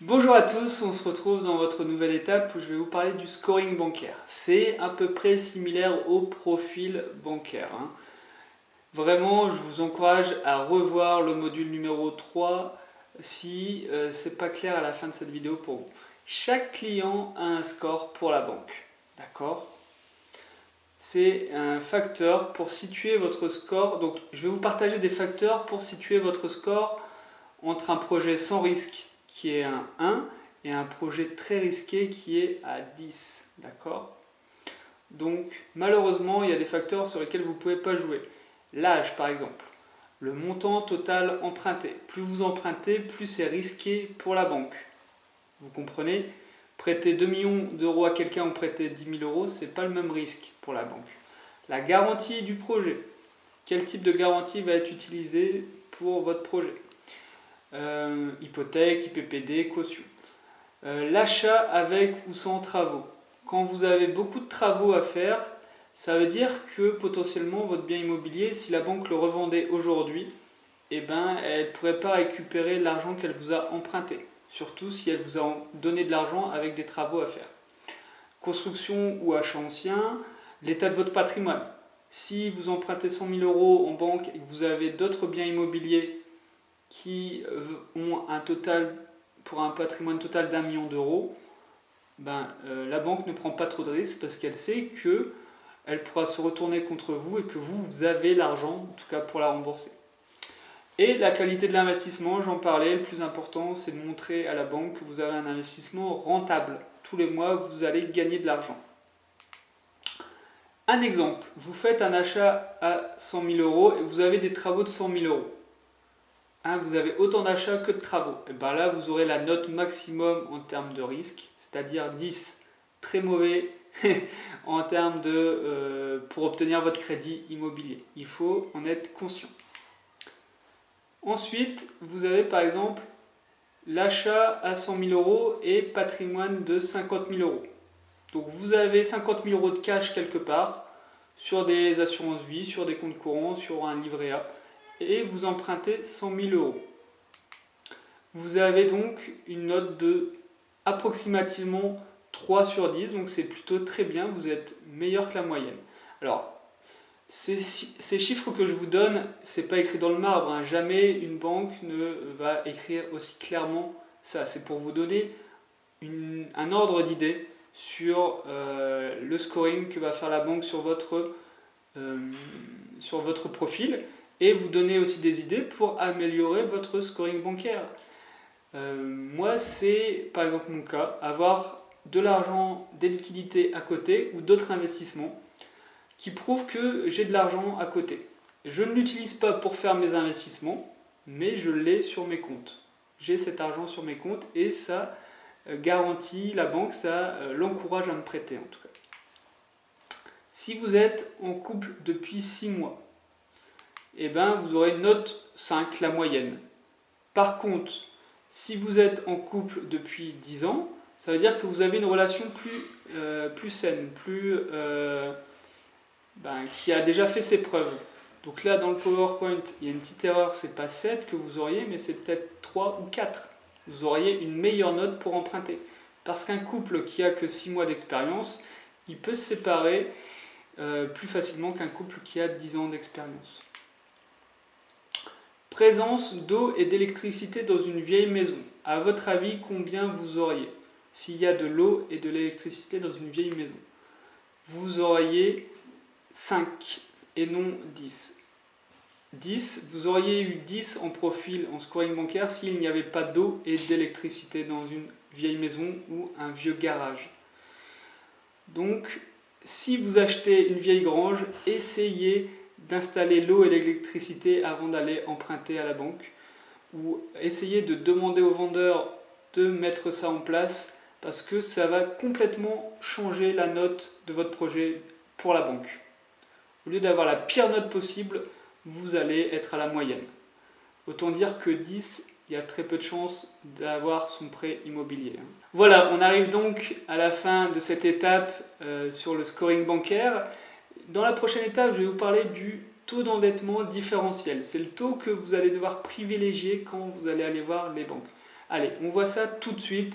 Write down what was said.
Bonjour à tous, on se retrouve dans votre nouvelle étape où je vais vous parler du scoring bancaire. C'est à peu près similaire au profil bancaire. Vraiment, je vous encourage à revoir le module numéro 3 si c'est pas clair à la fin de cette vidéo pour vous. Chaque client a un score pour la banque, d'accord? C'est un facteur pour situer votre score. Donc, je vais vous partager des facteurs pour situer votre score entre un projet sans risque qui est un 1 et un projet très risqué qui est à 10. D'accord? Donc, malheureusement, il y a des facteurs sur lesquels vous ne pouvez pas jouer. L'âge, par exemple. Le montant total emprunté. Plus vous empruntez, plus c'est risqué pour la banque. Vous comprenez? Prêter 2 millions d'euros à quelqu'un ou prêter 10 000 euros, ce n'est pas le même risque pour la banque. La garantie du projet. Quel type de garantie va être utilisé pour votre projet? Hypothèque, IPPD, caution. L'achat avec ou sans travaux. Quand vous avez beaucoup de travaux à faire, ça veut dire que potentiellement votre bien immobilier, si la banque le revendait aujourd'hui, elle ne pourrait pas récupérer l'argent qu'elle vous a emprunté. Surtout si elle vous a donné de l'argent avec des travaux à faire. Construction ou achat ancien, l'état de votre patrimoine. Si vous empruntez 100 000 euros en banque et que vous avez d'autres biens immobiliers qui ont un total, pour un patrimoine total d'1 million d'euros, la banque ne prend pas trop de risques parce qu'elle sait qu'elle pourra se retourner contre vous et que vous avez l'argent, en tout cas pour la rembourser. Et la qualité de l'investissement, j'en parlais, le plus important, c'est de montrer à la banque que vous avez un investissement rentable. Tous les mois, vous allez gagner de l'argent. Un exemple, vous faites un achat à 100 000 euros et vous avez des travaux de 100 000 euros. Vous avez autant d'achats que de travaux. Et là, vous aurez la note maximum en termes de risque, c'est-à-dire 10. Très mauvais en termes pour obtenir votre crédit immobilier. Il faut en être conscient. Ensuite, vous avez par exemple l'achat à 100 000 euros et patrimoine de 50 000 euros. Donc vous avez 50 000 euros de cash quelque part, sur des assurances vie, sur des comptes courants, sur un livret A, et vous empruntez 100 000 euros. Vous avez donc une note de approximativement 3 sur 10, donc c'est plutôt très bien, vous êtes meilleur que la moyenne. Alors, ces chiffres que je vous donne, c'est pas écrit dans le marbre, jamais une banque ne va écrire aussi clairement ça. C'est pour vous donner un ordre d'idée sur le scoring que va faire la banque sur votre profil et vous donner aussi des idées pour améliorer votre scoring bancaire. Moi, c'est par exemple mon cas, avoir de l'argent, des liquidités à côté ou d'autres investissements qui prouvent que j'ai de l'argent à côté. Je ne l'utilise pas pour faire mes investissements, mais je l'ai sur mes comptes. J'ai cet argent sur mes comptes et ça garantit la banque, ça l'encourage à me prêter en tout cas. Si vous êtes en couple depuis 6 mois, vous aurez une note 5, la moyenne. Par contre, si vous êtes en couple depuis 10 ans, ça veut dire que vous avez une relation plus saine, qui a déjà fait ses preuves. Donc là, dans le PowerPoint, il y a une petite erreur, c'est pas 7 que vous auriez, mais c'est peut-être 3 ou 4. Vous auriez une meilleure note pour emprunter. Parce qu'un couple qui a que 6 mois d'expérience, il peut se séparer plus facilement qu'un couple qui a 10 ans d'expérience. Présence d'eau et d'électricité dans une vieille maison. À votre avis, combien vous auriez s'il y a de l'eau et de l'électricité dans une vieille maison? Vous auriez 5 et non 10. 10, vous auriez eu 10 en profil en scoring bancaire s'il n'y avait pas d'eau et d'électricité dans une vieille maison ou un vieux garage. Donc, si vous achetez une vieille grange, essayez d'installer l'eau et l'électricité avant d'aller emprunter à la banque ou essayez de demander au vendeur de mettre ça en place parce que ça va complètement changer la note de votre projet pour la banque. Au lieu d'avoir la pire note possible, vous allez être à la moyenne. Autant dire que 10, il y a très peu de chances d'avoir son prêt immobilier. Voilà, on arrive donc à la fin de cette étape sur le scoring bancaire. Dans la prochaine étape, je vais vous parler du taux d'endettement différentiel. C'est le taux que vous allez devoir privilégier quand vous allez aller voir les banques. Allez, on voit ça tout de suite.